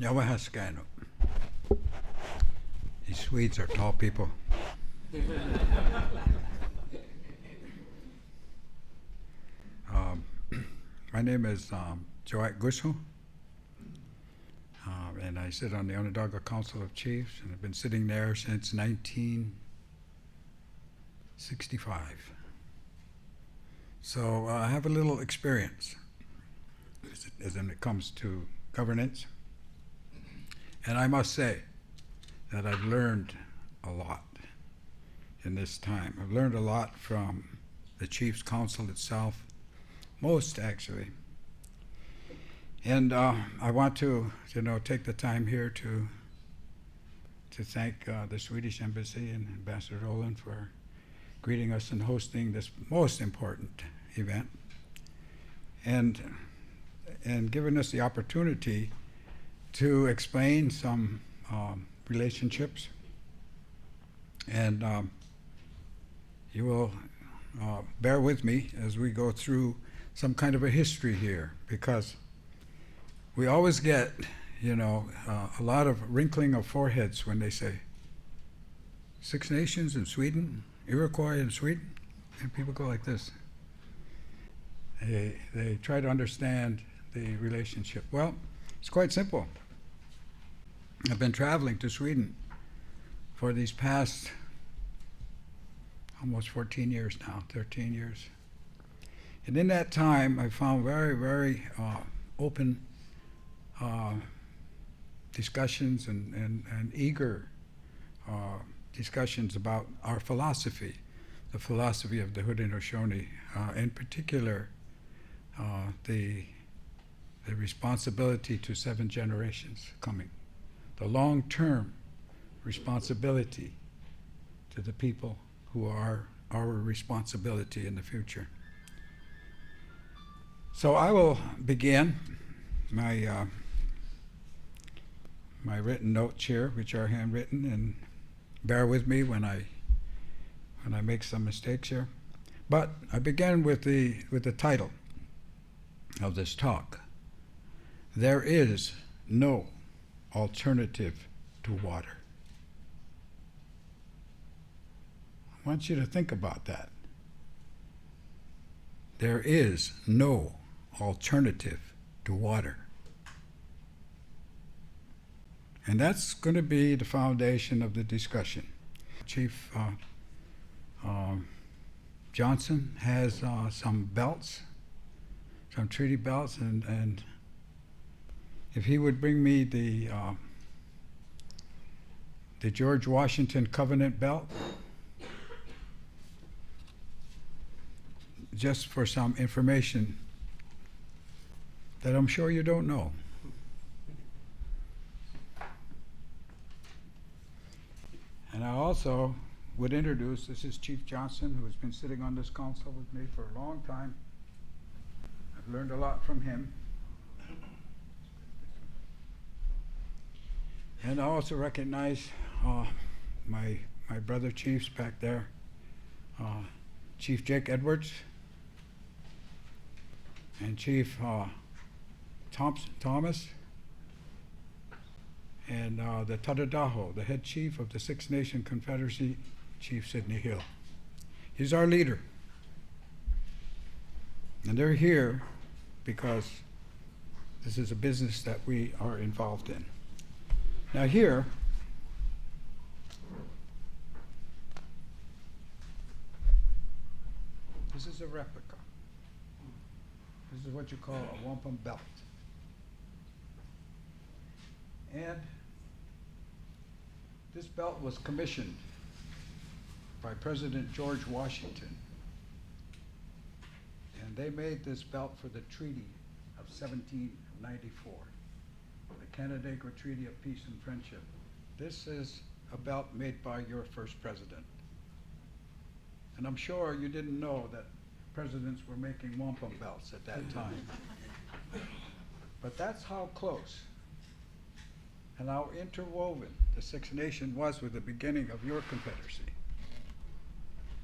Yavahaskano. These Swedes are tall people. Um, my name is Joat Gusso, and I sit on the Onondaga Council of Chiefs, and I've been sitting there since 1965. So I have a little experience as when it comes to governance, and I must say that I've learned a lot in this time. I've learned a lot from the Chiefs Council itself, most actually. And I want to, take the time here to thank the Swedish Embassy and Ambassador Oren for greeting us and hosting this most important event, and giving us the opportunity to explain some relationships. And you will bear with me as we go through some kind of a history here, because we always get, a lot of wrinkling of foreheads when they say Six Nations in Sweden, Iroquois in Sweden, and people go like this. They try to understand the relationship. Well, it's quite simple. I've been traveling to Sweden for these past almost 14 years now, 13 years. And in that time, I found very, very open discussions and eager discussions about our philosophy, the philosophy of the Haudenosaunee, in particular, the responsibility to 7 generations coming, the long-term responsibility to the people who are our responsibility in the future. So I will begin my my written notes here, which are handwritten, and bear with me when I make some mistakes here. But I begin with the title of this talk. There is no alternative to water. I want you to think about that. There is no alternative to water. And that's going to be the foundation of the discussion. Chief Johnson has some belts, some treaty belts, and if he would bring me the George Washington Covenant belt, just for some information that I'm sure you don't know. And I also would introduce, this is Chief Johnson, who has been sitting on this council with me for a long time. I've learned a lot from him. And I also recognize my brother chiefs back there, Chief Jake Edwards and Chief Thomas, and the Tadadaho, the head chief of the Six Nation Confederacy, Chief Sidney Hill. He's our leader. And they're here because this is a business that we are involved in. Now here, this is a replica. This is what you call a wampum belt. And this belt was commissioned by President George Washington. And they made this belt for the Treaty of 1794, the Canandaigua Treaty of Peace and Friendship. This is a belt made by your first president. And I'm sure you didn't know that presidents were making wampum belts at that time. But that's how close and how interwoven the Six Nations was with the beginning of your confederacy.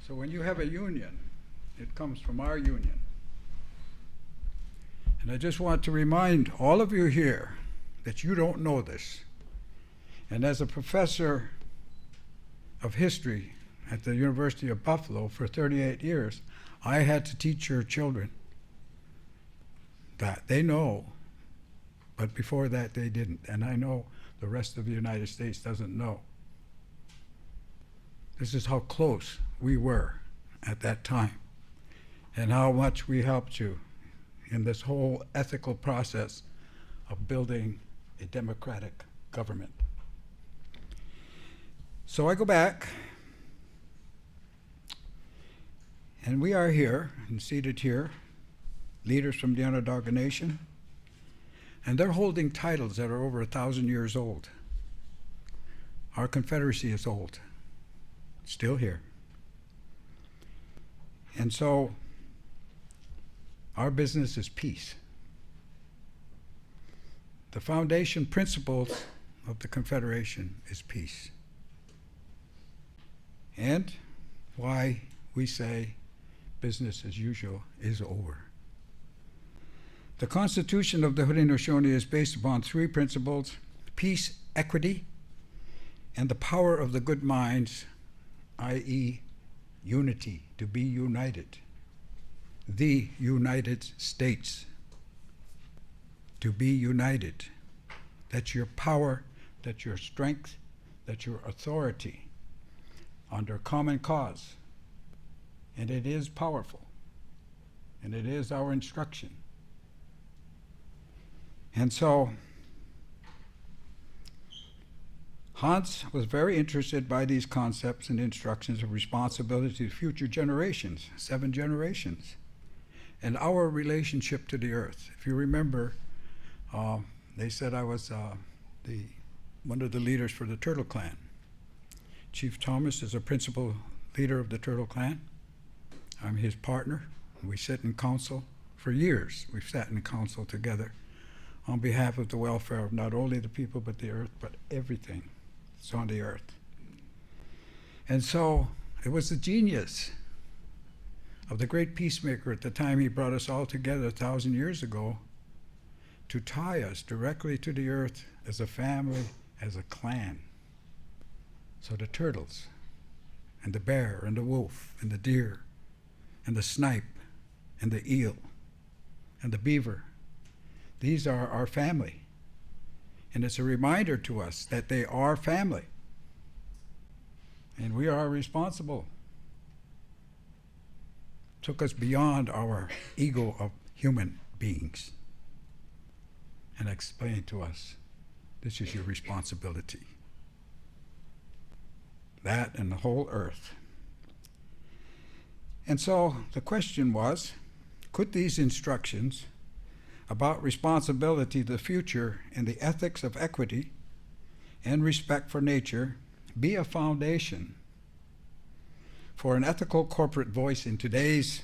So when you have a union, it comes from our union. And I just want to remind all of you here that you don't know this. And as a professor of history at the University of Buffalo for 38 years, I had to teach your children that. They know, but before that they didn't. And I know the rest of the United States doesn't know. This is how close we were at that time, and how much we helped you in this whole ethical process of building a democratic government. So I go back, and we are here, and seated here, leaders from the Onondaga Nation, and they're holding titles that are over 1,000 years old. Our Confederacy is old, still here. And so our business is peace. The foundation principles of the Confederation is peace. And why we say business as usual is over. The Constitution of the Haudenosaunee is based upon three principles: peace, equity, and the power of the good minds, i.e. unity, to be united. The United States, to be united. That's your power, that's your strength, that's your authority under common cause. And it is powerful, and it is our instruction. And so Hans was very interested by these concepts and instructions of responsibility to future generations, 7 generations, and our relationship to the earth. If you remember, they said I was one of the leaders for the Turtle Clan. Chief Thomas is a principal leader of the Turtle Clan. I'm his partner. We sit in council for years. We've sat in council together on behalf of the welfare of not only the people but the earth, but everything that's on the earth. And so it was the genius of the great peacemaker at the time he brought us all together 1,000 years ago to tie us directly to the earth as a family, as a clan. So the turtles, and the bear, and the wolf, and the deer, and the snipe, and the eel, and the beaver, these are our family. And it's a reminder to us that they are family. And we are responsible. Took us beyond our ego of human beings and explained to us, this is your responsibility. That and the whole earth. And so the question was, could these instructions about responsibility to the future and the ethics of equity and respect for nature be a foundation for an ethical corporate voice in today's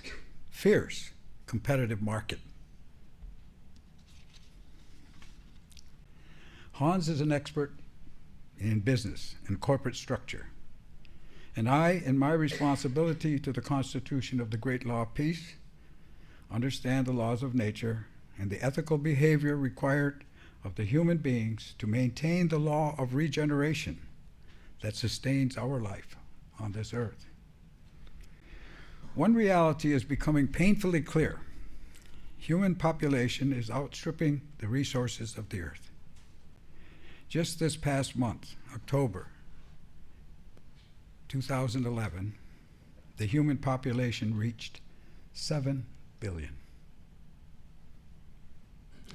fierce competitive market? Hans is an expert in business and corporate structure. And I, in my responsibility to the Constitution of the Great Law of Peace, understand the laws of nature and the ethical behavior required of the human beings to maintain the law of regeneration that sustains our life on this earth. One reality is becoming painfully clear. Human population is outstripping the resources of the earth. Just this past month, October 2011, the human population reached 7 billion.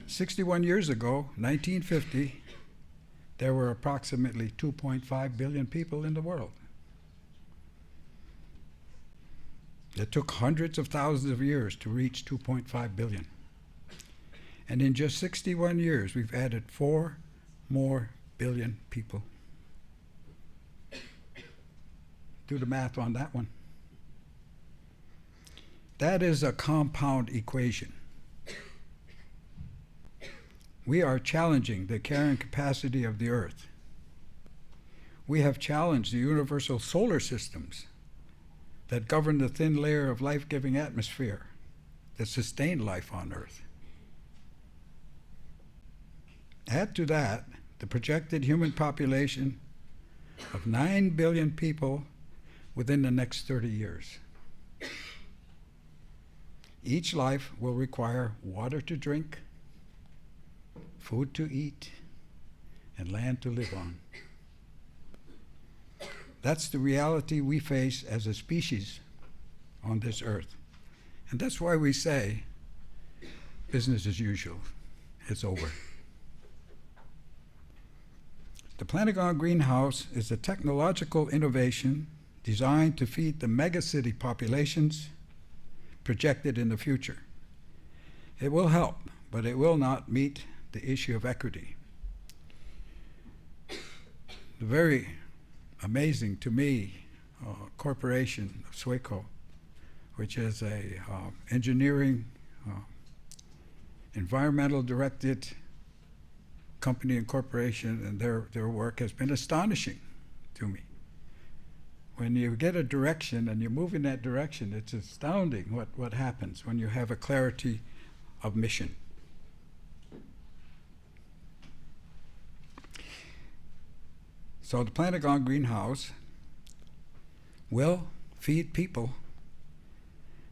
61 years ago, 1950, there were approximately 2.5 billion people in the world. It took hundreds of thousands of years to reach 2.5 billion. And in just 61 years, we've added 4 more billion people. Do the math on that one. That is a compound equation. We are challenging the carrying capacity of the earth. We have challenged the universal solar systems that govern the thin layer of life-giving atmosphere that sustain life on earth. Add to that the projected human population of 9 billion people within the next 30 years. Each life will require water to drink, food to eat, and land to live on. That's the reality we face as a species on this earth. And that's why we say business as usual. It's over. The Pentagon greenhouse is a technological innovation designed to feed the megacity populations projected in the future. It will help, but it will not meet the issue of equity. The very amazing to me corporation of Sweco, which is a engineering, environmental directed company and corporation, and their work has been astonishing to me. When you get a direction and you move in that direction, it's astounding what happens when you have a clarity of mission. So the Pentagon greenhouse will feed people,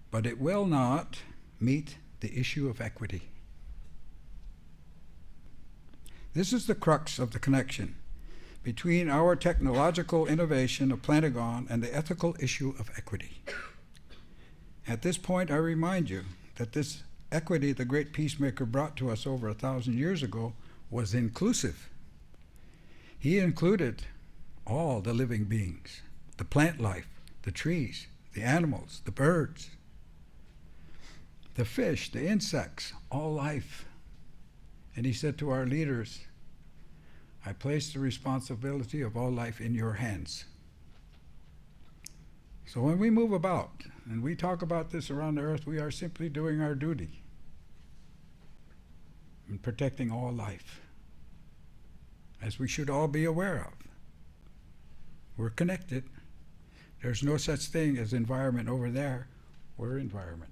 but it will not meet the issue of equity. This is the crux of the connection between our technological innovation of Pentagon and the ethical issue of equity. At this point, I remind you that this equity the great peacemaker brought to us over 1,000 years ago was inclusive. He included all the living beings, the plant life, the trees, the animals, the birds, the fish, the insects, all life. And he said to our leaders, I place the responsibility of all life in your hands. So when we move about and we talk about this around the earth, we are simply doing our duty in protecting all life, as we should all be aware of. We're connected. There's no such thing as environment over there. We're environment.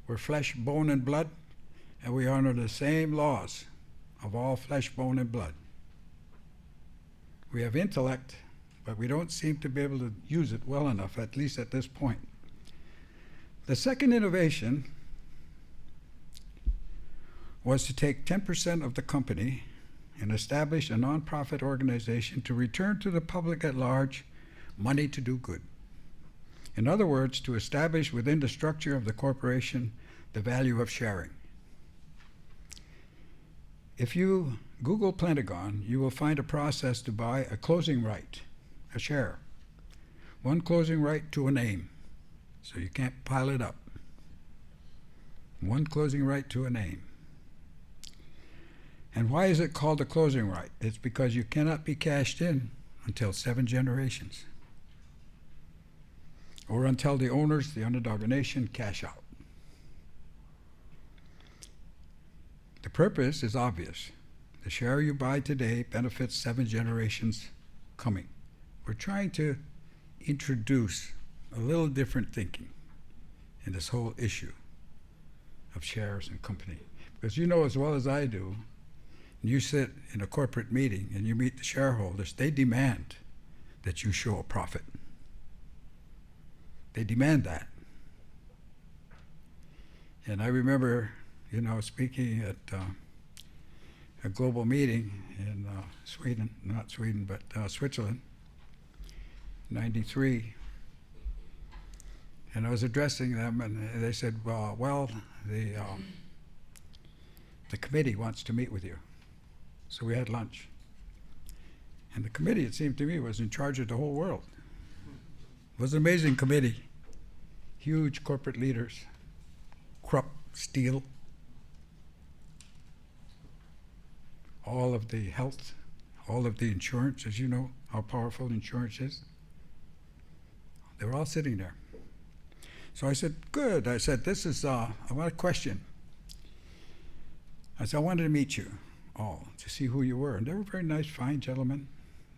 We're flesh, bone, and blood, and we honor the same laws of all flesh, bone, and blood. We have intellect, but we don't seem to be able to use it well enough, at least at this point. The second innovation was to take 10% of the company and establish a nonprofit organization to return to the public at large money to do good. In other words, to establish within the structure of the corporation the value of sharing. If you Google Pentagon, you will find a process to buy a closing right, a share. One closing right to a name, so you can't pile it up. One closing right to a name. And why is it called a closing right? It's because you cannot be cashed in until 7 generations, or until the owners, the underdog nation, cash out. The purpose is obvious. The share you buy today benefits 7 generations coming. We're trying to introduce a little different thinking in this whole issue of shares and company. Because you know as well as I do, you sit in a corporate meeting and you meet the shareholders, they demand that you show a profit. They demand that. And I remember, speaking at a global meeting in Switzerland, 93. And I was addressing them, and they said, well, the committee wants to meet with you. So we had lunch. And the committee, it seemed to me, was in charge of the whole world. It was an amazing committee. Huge corporate leaders. Krupp, Steele. All of the health, all of the insurance, as you know, how powerful insurance is. They were all sitting there. So I said, good. I said, I want a question. I said, I wanted to meet you all to see who you were. And they were very nice, fine gentlemen,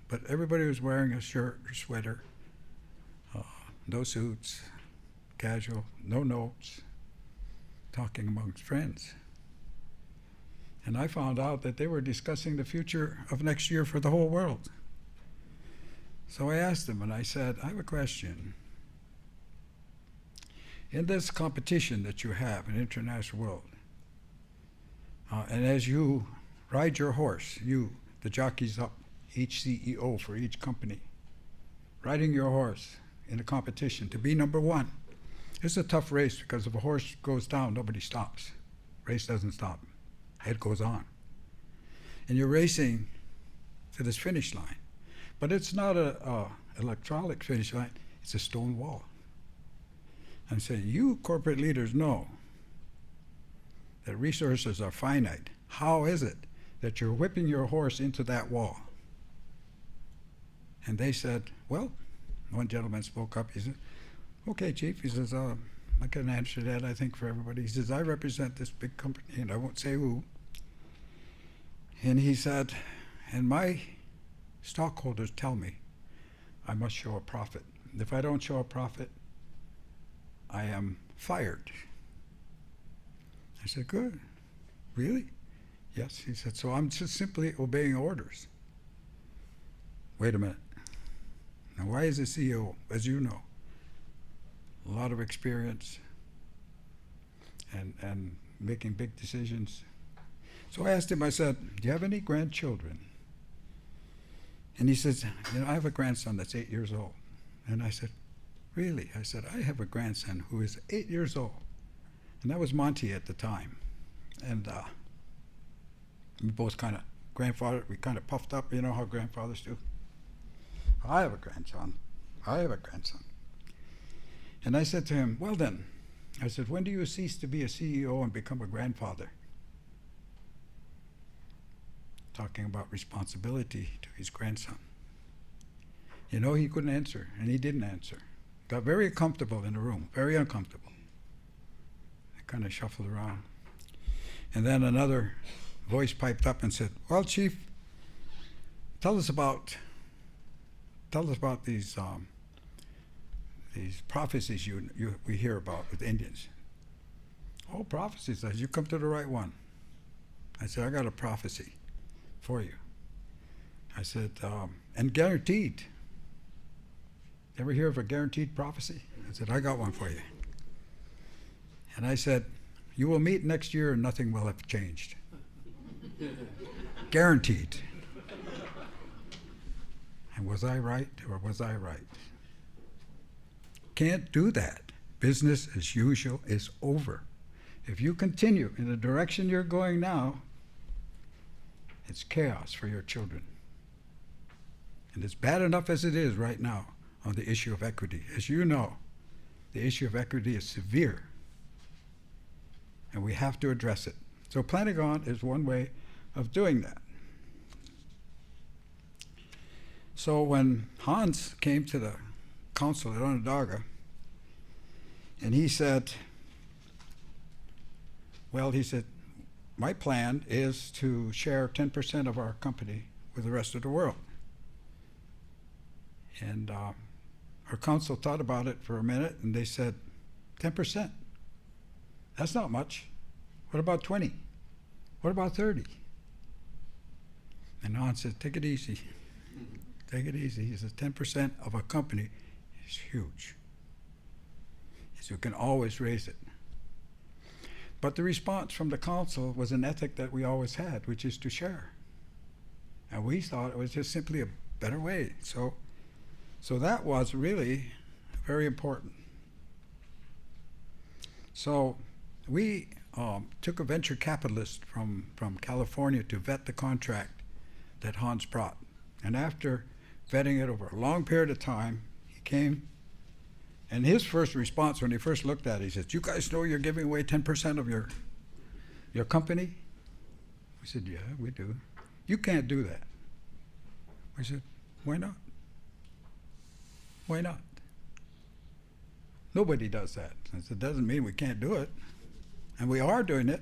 but everybody was wearing a shirt or sweater, no suits, casual, no notes, talking amongst friends. And I found out that they were discussing the future of next year for the whole world. So I asked them, and I said, I have a question. In this competition that you have in the international world, and as you ride your horse, you, the jockeys up, each CEO for each company, riding your horse in a competition to be number one. It's a tough race because if a horse goes down, nobody stops. Race doesn't stop. It goes on. And you're racing to this finish line. But it's not a electronic finish line, it's a stone wall. I'm saying, you corporate leaders know that resources are finite. How is it that you're whipping your horse into that wall? And they said, well, one gentleman spoke up. He said, okay, Chief. He says, I can answer that, I think, for everybody. He says, I represent this big company, and I won't say who. And he said, and my stockholders tell me I must show a profit. If I don't show a profit, I am fired. I said, good. Really? Yes. He said, so I'm just simply obeying orders. Wait a minute. Now, why is a CEO, as you know, a lot of experience and making big decisions? So I asked him, I said, do you have any grandchildren? And he says, I have a grandson that's 8 years old. And I said, really? I said, I have a grandson who is 8 years old. And that was Monty at the time. And we both kind of puffed up, you know how grandfathers do. I have a grandson. I have a grandson. And I said to him, well then, I said, when do you cease to be a CEO and become a grandfather? Talking about responsibility to his grandson. You know, he couldn't answer, and he didn't answer. Got very uncomfortable in the room, very uncomfortable. I kind of shuffled around. And then another voice piped up and said, well, Chief, tell us about these prophecies we hear about with Indians. Oh, prophecies. I said, you come to the right one. I said, I got a prophecy for you. I said, and guaranteed. Ever hear of a guaranteed prophecy? I said, I got one for you. And I said, you will meet next year and nothing will have changed. Guaranteed. And was I right or was I right? Can't do that. Business as usual is over. If you continue in the direction you're going now, it's chaos for your children. And it's bad enough as it is right now on the issue of equity. As you know, the issue of equity is severe, and we have to address it. So planning on is one way of doing that. So when Hans came to the council at Onondaga, and he said, well, he said, my plan is to share 10% of our company with the rest of the world. And our council thought about it for a minute, and they said, 10%? That's not much. What about 20? What about 30? And Hans said, take it easy. Take it easy. He says 10% of a company is huge. So you can always raise it. But the response from the council was an ethic that we always had, which is to share. And we thought it was just simply a better way. So that was really very important. So we took a venture capitalist from California to vet the contract that Hans brought. And after vetting it over a long period of time, he came, and his first response when he first looked at it, he said, you guys know you're giving away 10% of your company? We said, yeah, we do. You can't do that. We said, why not? Why not? Nobody does that. It doesn't mean we can't do it. And we are doing it.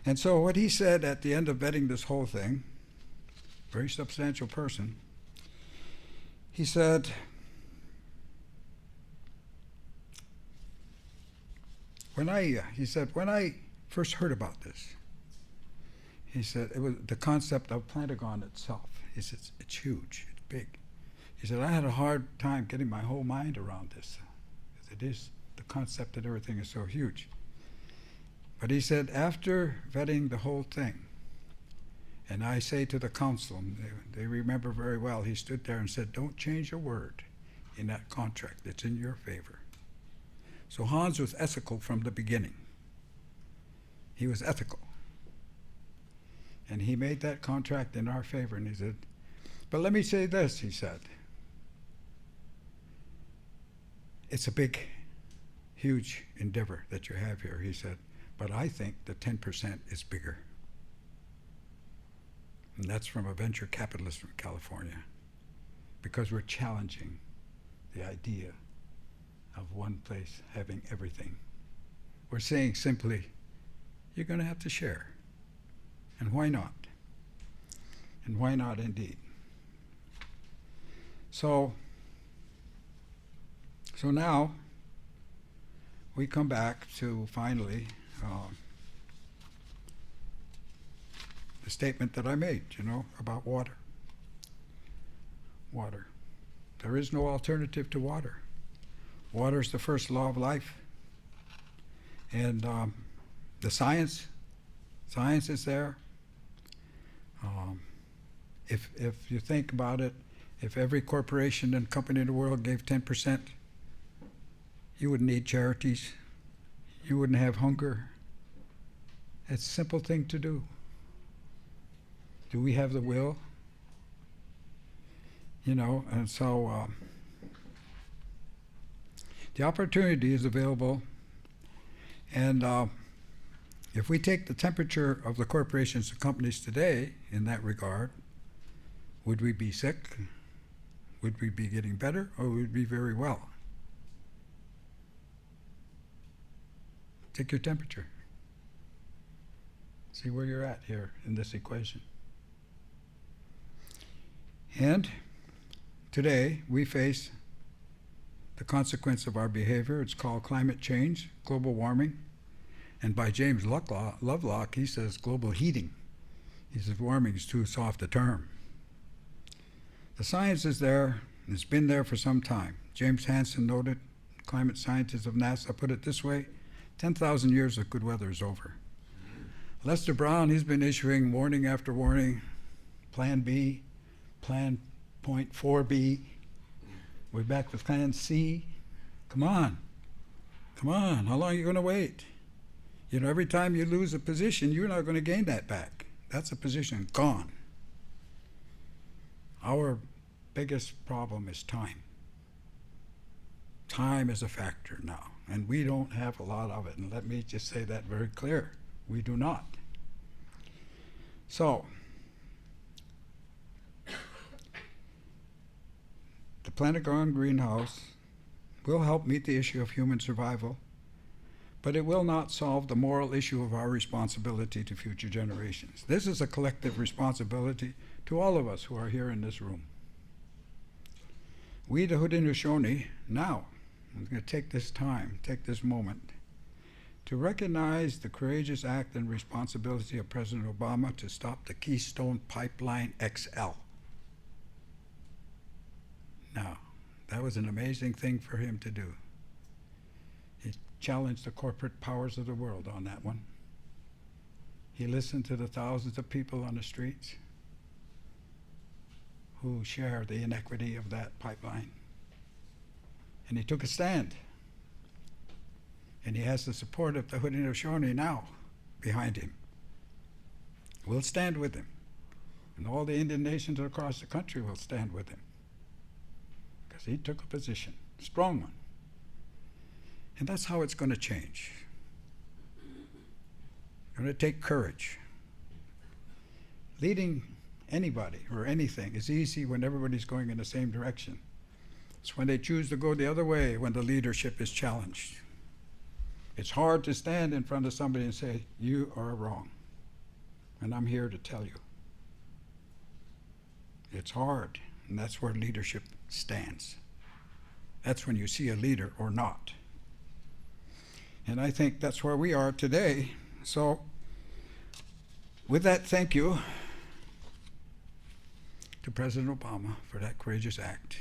And so what he said at the end of vetting this whole thing, very substantial person, he said, when I first heard about this, He said it was the concept of Pentagon itself. He said it's huge, it's big. He said I had a hard time getting my whole mind around this. It is the concept that everything is so huge. But he said after vetting the whole thing, and I say to the council, they remember very well, he stood there and said, don't change a word in that contract. It's in your favor. So Hans was ethical from the beginning. He was ethical. And he made that contract in our favor. And he said, but let me say this, he said. It's a big, huge endeavor that you have here, he said. But I think the 10% is bigger. And that's from a venture capitalist from California. Because we're challenging the idea of one place having everything. We're saying simply, you're going to have to share. And why not? And why not indeed? So now we come back to finally the statement that I made, about water. Water. There is no alternative to water. Water is the first law of life. And the science is there. If you think about it, if every corporation and company in the world gave 10%, you wouldn't need charities. You wouldn't have hunger. It's a simple thing to do. Do we have the will? And so the opportunity is available. And if we take the temperature of the corporations and companies today in that regard, would we be sick? Would we be getting better? Or would we be very well? Take your temperature. See where you're at here in this equation. And today we face the consequence of our behavior. It's called climate change, global warming. And by James Lovelock, he says global heating. He says warming is too soft a term. The science is there, and it's been there for some time. James Hansen noted, climate scientist of NASA, put it this way, 10,000 years of good weather is over. Lester Brown, he's been issuing warning after warning, Plan B, Plan Point 4B. We're back to Plan C. Come on, how long are you going to wait? Every time you lose a position, you're not going to gain that back. That's a position gone. Our biggest problem is time. Time is a factor now, and we don't have a lot of it. And let me just say that very clear. We do not. So, the Pentagon greenhouse will help meet the issue of human survival, but it will not solve the moral issue of our responsibility to future generations. This is a collective responsibility to all of us who are here in this room. We, the Haudenosaunee, now, I'm going to take this moment, to recognize the courageous act and responsibility of President Obama to stop the Keystone Pipeline XL. Now, that was an amazing thing for him to do. He challenged the corporate powers of the world on that one. He listened to the thousands of people on the streets who share the inequity of that pipeline. And he took a stand. And he has the support of the Haudenosaunee now behind him. We'll stand with him. And all the Indian nations across the country will stand with him. Because he took a position, a strong one. And that's how it's going to change. It's going to take courage. Leading anybody or anything is easy when everybody's going in the same direction. It's when they choose to go the other way when the leadership is challenged. It's hard to stand in front of somebody and say, you are wrong. And I'm here to tell you. It's hard, and that's where leadership stands. That's when you see a leader or not. And I think that's where we are today. So With that, thank you to President Obama for that courageous act.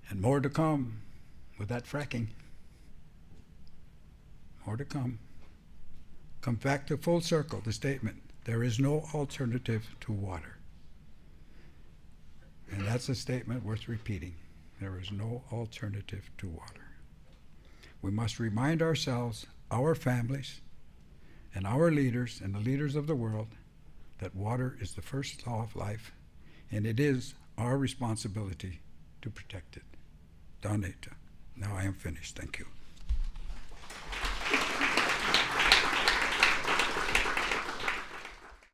And more to come with that fracking. More to come. Come back to full circle, the statement, there is no alternative to water. And that's a statement worth repeating. There is no alternative to water. We must remind ourselves, our families, and our leaders, and the leaders of the world, that water is the first law of life, and it is our responsibility to protect it. Donata. Now I am finished. Thank you.